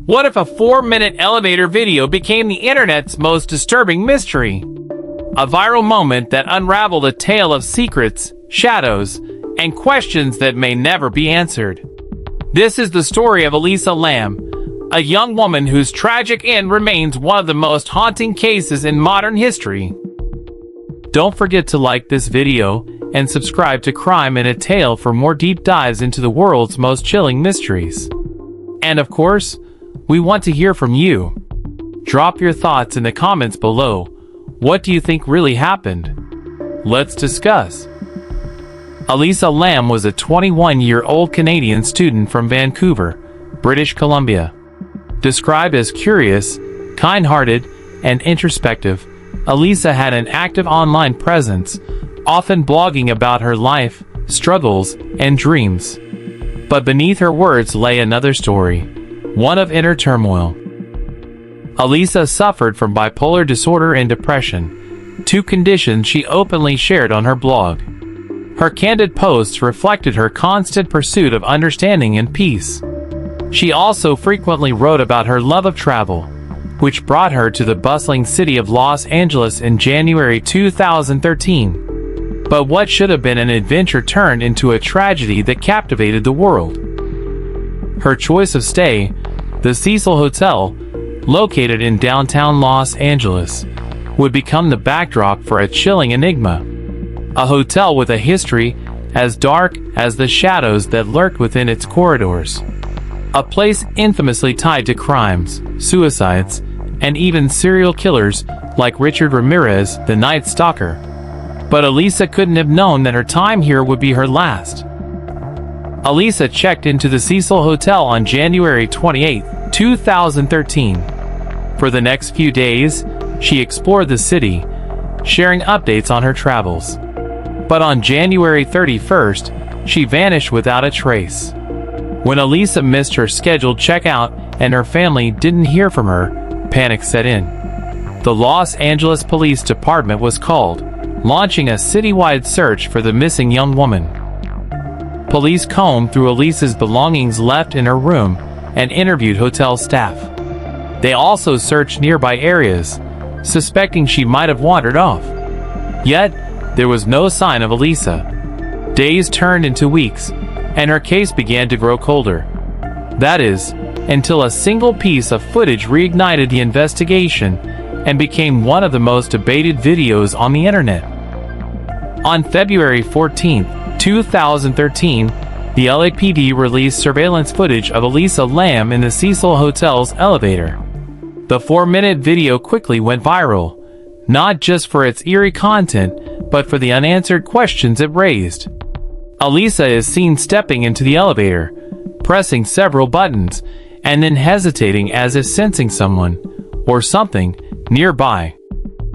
What if a 4-minute elevator video became the internet's most disturbing mystery? A viral moment that unraveled a tale of secrets, shadows, and questions that may never be answered. This is the story of Elisa Lam, a young woman whose tragic end remains one of the most haunting cases in modern history. Don't forget to like this video and subscribe to Crime in a Tale for more deep dives into the world's most chilling mysteries. And of course, we want to hear from you. Drop your thoughts in the comments below. What do you think really happened? Let's discuss. Elisa Lam was a 21-year-old Canadian student from Vancouver, British Columbia. Described as curious, kind-hearted, and introspective, Elisa had an active online presence, often blogging about her life, struggles, and dreams. But beneath her words lay another story, one of inner turmoil. Elisa suffered from bipolar disorder and depression, two conditions she openly shared on her blog. Her candid posts reflected her constant pursuit of understanding and peace. She also frequently wrote about her love of travel, which brought her to the bustling city of Los Angeles in January 2013. But what should have been an adventure turned into a tragedy that captivated the world. Her choice of stay, the Cecil Hotel, located in downtown Los Angeles, would become the backdrop for a chilling enigma. A hotel with a history as dark as the shadows that lurked within its corridors. A place infamously tied to crimes, suicides, and even serial killers like Richard Ramirez, the Night Stalker. But Elisa couldn't have known that her time here would be her last. Elisa checked into the Cecil Hotel on January 28, 2013. For the next few days, she explored the city, sharing updates on her travels. But on January 31st, she vanished without a trace. When Elisa missed her scheduled checkout and her family didn't hear from her, panic set in. The Los Angeles Police Department was called, launching a citywide search for the missing young woman. Police combed through Elisa's belongings left in her room and interviewed hotel staff. They also searched nearby areas, suspecting she might have wandered off. Yet, there was no sign of Elisa. Days turned into weeks, and her case began to grow colder. That is, until a single piece of footage reignited the investigation and became one of the most debated videos on the internet. On February 14, 2013, the LAPD released surveillance footage of Elisa Lam in the Cecil Hotel's elevator. The 4-minute video quickly went viral, not just for its eerie content, but for the unanswered questions it raised. Elisa is seen stepping into the elevator, pressing several buttons, and then hesitating as if sensing someone, or something, nearby.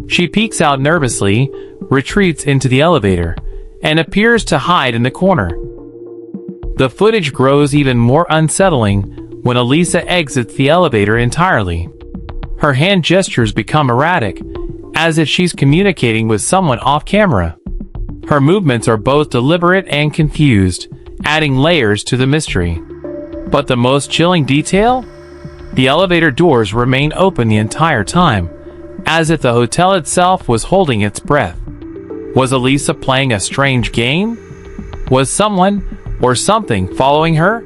She peeks out nervously, retreats into the elevator, and appears to hide in the corner. The footage grows even more unsettling when Elisa exits the elevator entirely. Her hand gestures become erratic, as if she's communicating with someone off camera. Her movements are both deliberate and confused, adding layers to the mystery. But the most chilling detail? The elevator doors remain open the entire time, as if the hotel itself was holding its breath. Was Elisa playing a strange game? Was someone or something following her?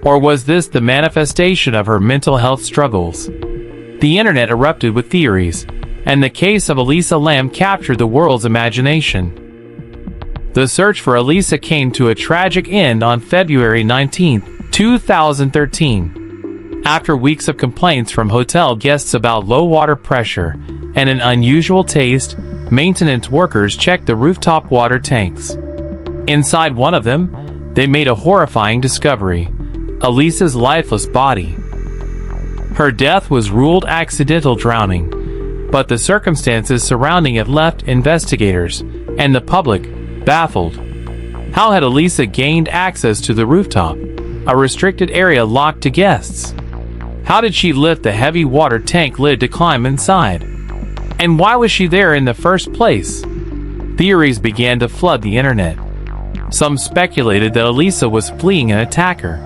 Or was this the manifestation of her mental health struggles? The internet erupted with theories, and the case of Elisa Lam captured the world's imagination. The search for Elisa came to a tragic end on February 19, 2013. After weeks of complaints from hotel guests about low water pressure and an unusual taste, maintenance workers checked the rooftop water tanks. Inside one of them, they made a horrifying discovery: Elisa's lifeless body. Her death was ruled accidental drowning, but the circumstances surrounding it left investigators and the public baffled. How had Elisa gained access to the rooftop, a restricted area locked to guests? How did she lift the heavy water tank lid to climb inside? And why was she there in the first place? Theories began to flood the internet. Some speculated that Elisa was fleeing an attacker.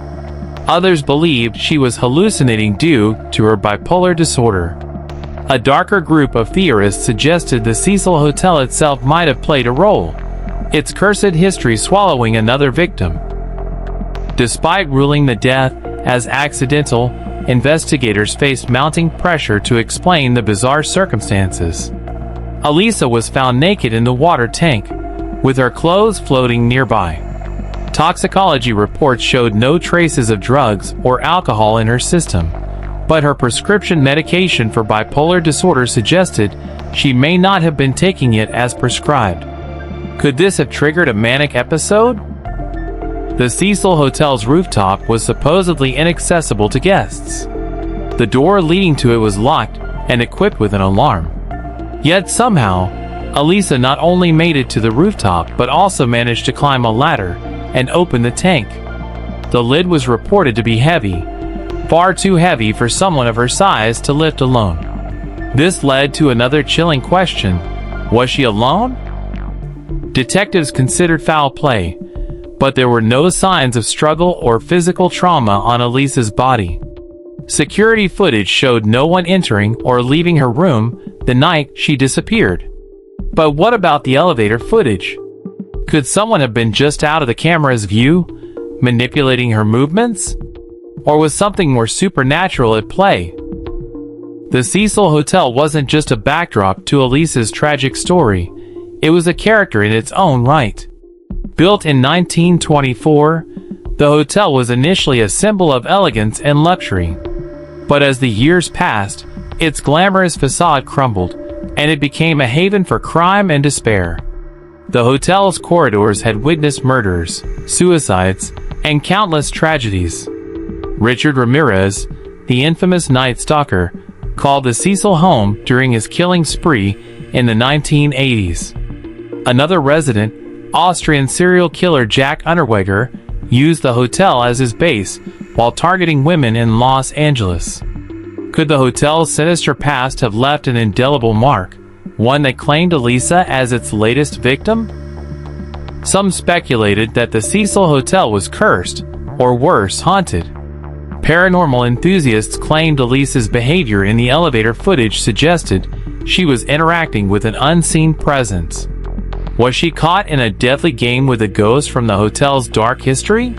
Others believed she was hallucinating due to her bipolar disorder. A darker group of theorists suggested the Cecil Hotel itself might have played a role, its cursed history swallowing another victim. Despite ruling the death as accidental, investigators faced mounting pressure to explain the bizarre circumstances. Elisa was found naked in the water tank, with her clothes floating nearby. Toxicology reports showed no traces of drugs or alcohol in her system, but her prescription medication for bipolar disorder suggested she may not have been taking it as prescribed. Could this have triggered a manic episode? The Cecil Hotel's rooftop was supposedly inaccessible to guests. The door leading to it was locked and equipped with an alarm. Yet somehow, Elisa not only made it to the rooftop but also managed to climb a ladder and open the tank. The lid was reported to be heavy, far too heavy for someone of her size to lift alone. This led to another chilling question: was she alone? Detectives considered foul play, but there were no signs of struggle or physical trauma on Elisa's body. Security footage showed no one entering or leaving her room the night she disappeared. But what about the elevator footage? Could someone have been just out of the camera's view, manipulating her movements? Or was something more supernatural at play? The Cecil Hotel wasn't just a backdrop to Elisa's tragic story, it was a character in its own right. Built in 1924, the hotel was initially a symbol of elegance and luxury. But as the years passed, its glamorous facade crumbled, and it became a haven for crime and despair. The hotel's corridors had witnessed murders, suicides, and countless tragedies. Richard Ramirez, the infamous Night Stalker, called the Cecil home during his killing spree in the 1980s. Another resident, Austrian serial killer Jack Unterweger, used the hotel as his base while targeting women in Los Angeles. Could the hotel's sinister past have left an indelible mark, one that claimed Elisa as its latest victim? Some speculated that the Cecil Hotel was cursed, or worse, haunted. Paranormal enthusiasts claimed Elisa's behavior in the elevator footage suggested she was interacting with an unseen presence. Was she caught in a deadly game with a ghost from the hotel's dark history?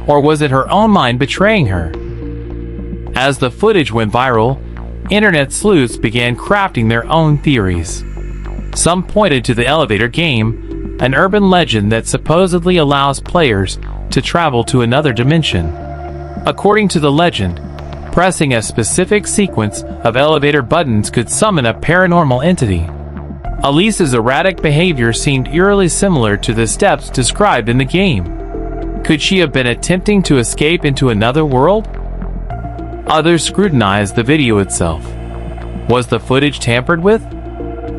Or was it her own mind betraying her? As the footage went viral, internet sleuths began crafting their own theories. Some pointed to the elevator game, an urban legend that supposedly allows players to travel to another dimension. According to the legend, pressing a specific sequence of elevator buttons could summon a paranormal entity. Elisa's erratic behavior seemed eerily similar to the steps described in the game. Could she have been attempting to escape into another world? Others scrutinized the video itself. Was the footage tampered with?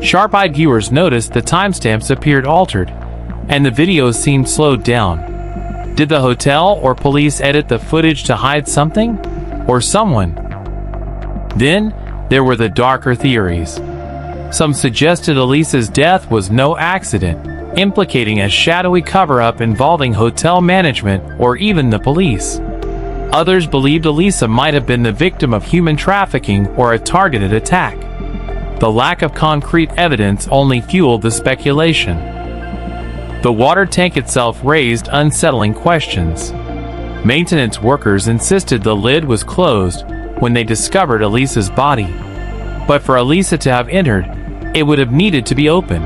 Sharp-eyed viewers noticed the timestamps appeared altered, and the video seemed slowed down. Did the hotel or police edit the footage to hide something? Or someone? Then, there were the darker theories. Some suggested Elisa's death was no accident, implicating a shadowy cover-up involving hotel management or even the police. Others believed Elisa might have been the victim of human trafficking or a targeted attack. The lack of concrete evidence only fueled the speculation. The water tank itself raised unsettling questions. Maintenance workers insisted the lid was closed when they discovered Elisa's body. But for Elisa to have entered, it would have needed to be open.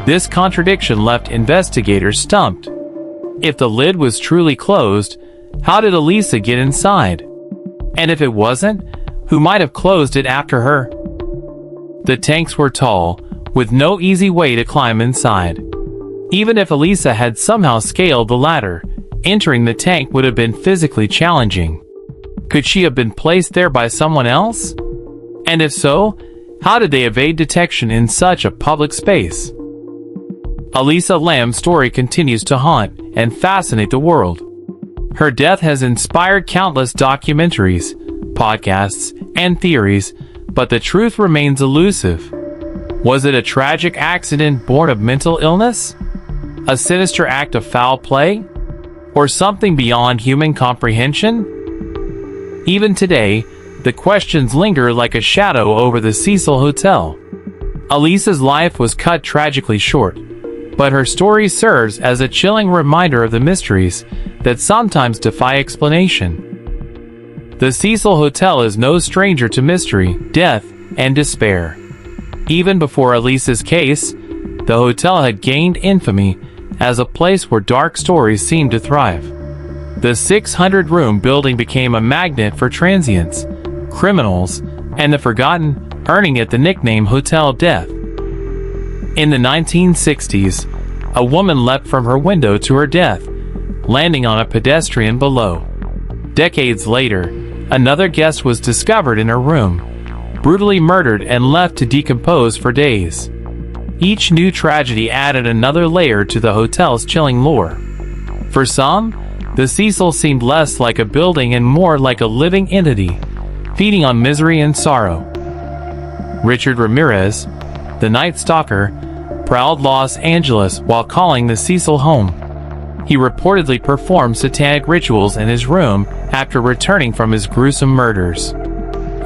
This contradiction left investigators stumped. If the lid was truly closed, how did Elisa get inside? And if it wasn't, who might have closed it after her? The tanks were tall, with no easy way to climb inside. Even if Elisa had somehow scaled the ladder, entering the tank would have been physically challenging. Could she have been placed there by someone else? And if so, how did they evade detection in such a public space? Elisa Lam's story continues to haunt and fascinate the world. Her death has inspired countless documentaries, podcasts, and theories, but the truth remains elusive. Was it a tragic accident born of mental illness? A sinister act of foul play? Or something beyond human comprehension? Even today, the questions linger like a shadow over the Cecil Hotel. Elisa's life was cut tragically short, but her story serves as a chilling reminder of the mysteries that sometimes defy explanation. The Cecil Hotel is no stranger to mystery, death, and despair. Even before Elisa's case, the hotel had gained infamy as a place where dark stories seemed to thrive. The 600-room building became a magnet for transients, criminals, and the forgotten, earning it the nickname Hotel Death. In the 1960s, a woman leapt from her window to her death, landing on a pedestrian below. Decades later, another guest was discovered in her room, brutally murdered and left to decompose for days. Each new tragedy added another layer to the hotel's chilling lore. For some, the Cecil seemed less like a building and more like a living entity, feeding on misery and sorrow. Richard Ramirez, the Night Stalker, prowled Los Angeles while calling the Cecil home. He reportedly performed satanic rituals in his room after returning from his gruesome murders.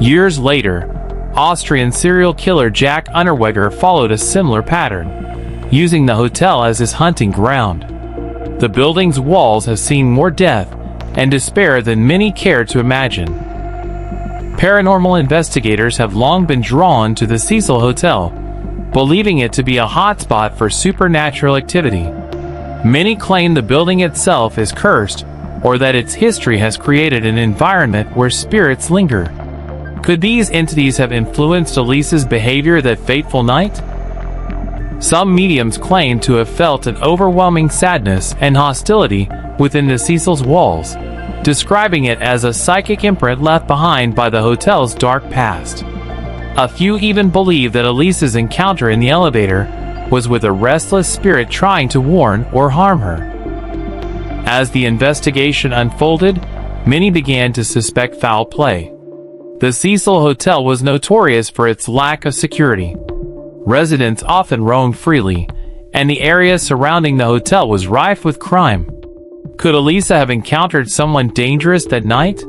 Years later, Austrian serial killer Jack Unterweger followed a similar pattern, using the hotel as his hunting ground. The building's walls have seen more death and despair than many care to imagine. Paranormal investigators have long been drawn to the Cecil Hotel, believing it to be a hotspot for supernatural activity. Many claim the building itself is cursed, or that its history has created an environment where spirits linger. Could these entities have influenced Elisa's behavior that fateful night? Some mediums claim to have felt an overwhelming sadness and hostility within the Cecil's walls, describing it as a psychic imprint left behind by the hotel's dark past. A few even believe that Elisa's encounter in the elevator was with a restless spirit trying to warn or harm her. As the investigation unfolded, many began to suspect foul play. The Cecil Hotel was notorious for its lack of security. Residents often roamed freely, and the area surrounding the hotel was rife with crime. Could Elisa have encountered someone dangerous that night?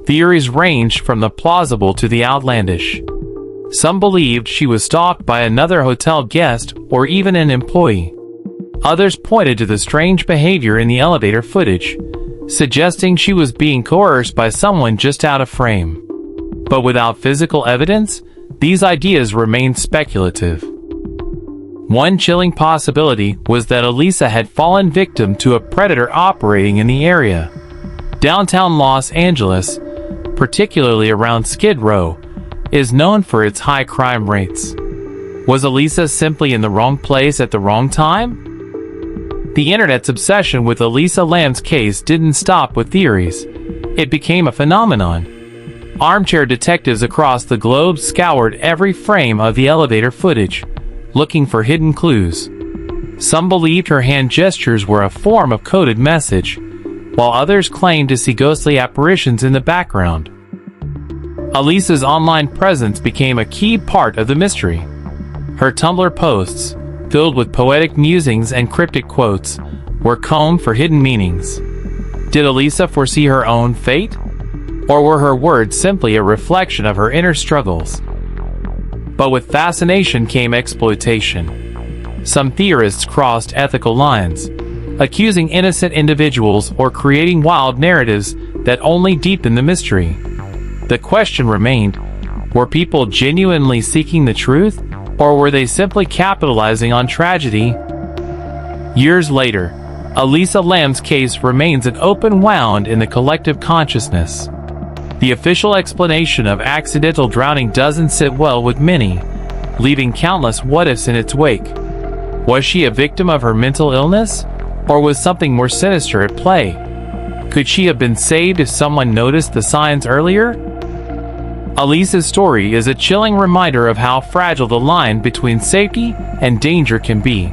Theories ranged from the plausible to the outlandish. Some believed she was stalked by another hotel guest or even an employee. Others pointed to the strange behavior in the elevator footage, suggesting she was being coerced by someone just out of frame. But without physical evidence, these ideas remained speculative. One chilling possibility was that Elisa had fallen victim to a predator operating in the area. Downtown Los Angeles, particularly around Skid Row, is known for its high crime rates. Was Elisa simply in the wrong place at the wrong time? The internet's obsession with Elisa Lam's case didn't stop with theories. It became a phenomenon. Armchair detectives across the globe scoured every frame of the elevator footage, looking for hidden clues. Some believed her hand gestures were a form of coded message, while others claimed to see ghostly apparitions in the background. Elisa's online presence became a key part of the mystery. Her Tumblr posts, filled with poetic musings and cryptic quotes, were combed for hidden meanings. Did Elisa foresee her own fate? Or were her words simply a reflection of her inner struggles? But with fascination came exploitation. Some theorists crossed ethical lines, accusing innocent individuals or creating wild narratives that only deepened the mystery. The question remained, were people genuinely seeking the truth, or were they simply capitalizing on tragedy? Years later, Elisa Lam's case remains an open wound in the collective consciousness. The official explanation of accidental drowning doesn't sit well with many, leaving countless what-ifs in its wake. Was she a victim of her mental illness, or was something more sinister at play? Could she have been saved if someone noticed the signs earlier? Elisa's story is a chilling reminder of how fragile the line between safety and danger can be.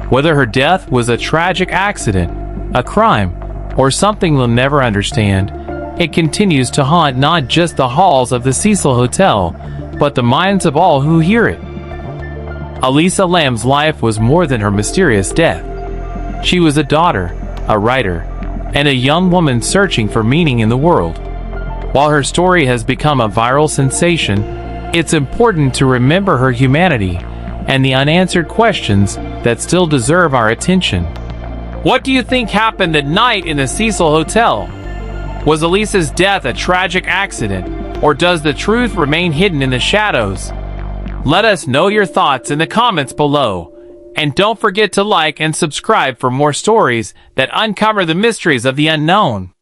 Whether her death was a tragic accident, a crime, or something we'll never understand, it continues to haunt not just the halls of the Cecil Hotel, but the minds of all who hear it. Elisa Lam's life was more than her mysterious death. She was a daughter, a writer, and a young woman searching for meaning in the world. While her story has become a viral sensation, it's important to remember her humanity and the unanswered questions that still deserve our attention. What do you think happened that night in the Cecil Hotel? Was Elisa's death a tragic accident, or does the truth remain hidden in the shadows? Let us know your thoughts in the comments below. And don't forget to like and subscribe for more stories that uncover the mysteries of the unknown.